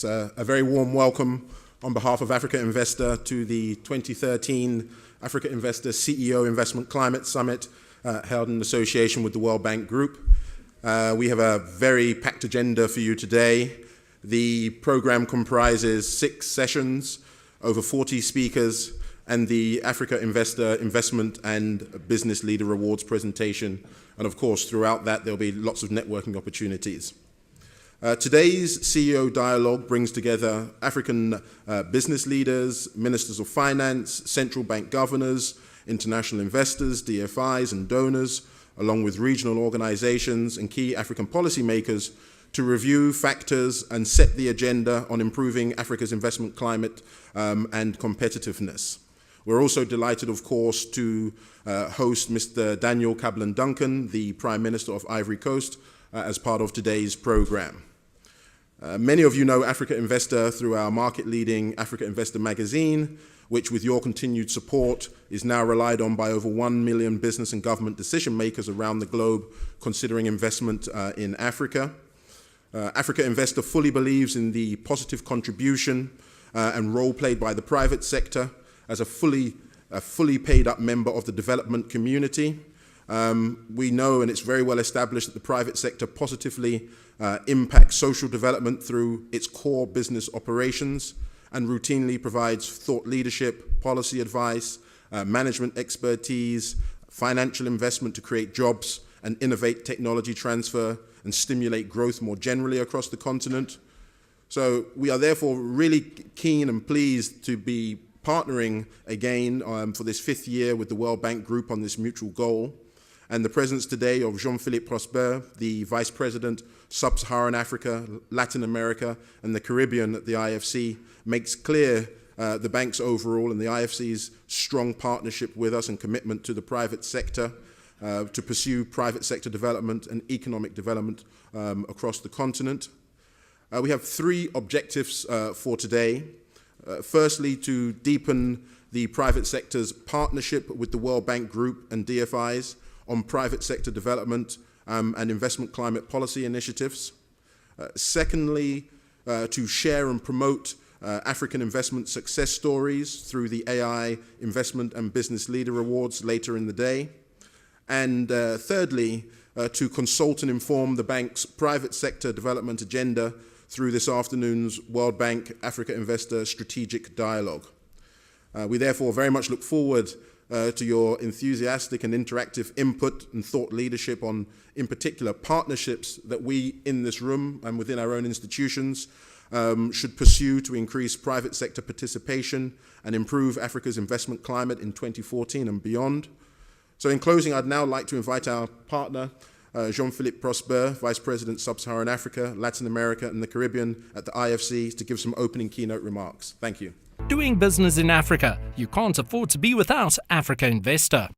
Yes, a very warm welcome on behalf of Africa Investor to the 2013 Africa Investor CEO Investment Climate Summit held in association with the World Bank Group. We have a very packed agenda for you today. The program comprises 6 sessions, over 40 speakers, and the Africa Investor Investment and Business Leader Awards presentation. And of course, throughout that, there'll be lots of networking opportunities. Today's CEO Dialogue brings together African business leaders, ministers of finance, central bank governors, international investors, DFIs and donors, along with regional organizations and key African policymakers to review factors and set the agenda on improving Africa's investment climate and competitiveness. We're also delighted, of course, to host Mr. Daniel Kablan-Duncan, the Prime Minister of Ivory Coast, as part of today's program. Many of you know Africa Investor through our market-leading Africa Investor magazine, which with your continued support is now relied on by over 1 million business and government decision makers around the globe considering investment in Africa. Africa Investor fully believes in the positive contribution and role played by the private sector as a fully paid up member of the development community. We know, and it's very well established, that the private sector positively impacts social development through its core business operations and routinely provides thought leadership, policy advice, management expertise, financial investment to create jobs and innovate technology transfer and stimulate growth more generally across the continent. So we are therefore really keen and pleased to be partnering again for this 5th year with the World Bank Group on this mutual goal. And the presence today of Jean-Philippe Prosper, the Vice President, Sub-Saharan Africa, Latin America, and the Caribbean at the IFC, makes clear the bank's overall and the IFC's strong partnership with us and commitment to the private sector to pursue private sector development and economic development across the continent. We have 3 objectives for today. Firstly, to deepen the private sector's partnership with the World Bank Group and DFIs on private sector development and investment climate policy initiatives. Secondly, to share and promote African investment success stories through the AI Investment and Business Leader Awards later in the day. And thirdly, to consult and inform the bank's private sector development agenda through this afternoon's World Bank Africa Investor Strategic Dialogue. We therefore very much look forward to your enthusiastic and interactive input and thought leadership on, in particular, partnerships that we in this room and within our own institutions should pursue to increase private sector participation and improve Africa's investment climate in 2014 and beyond. So in closing, I'd now like to invite our partner, Jean-Philippe Prosper, Vice President, Sub-Saharan Africa, Latin America, and the Caribbean at the IFC, to give some opening keynote remarks. Thank you. Doing business in Africa, you can't afford to be without Africa Investor.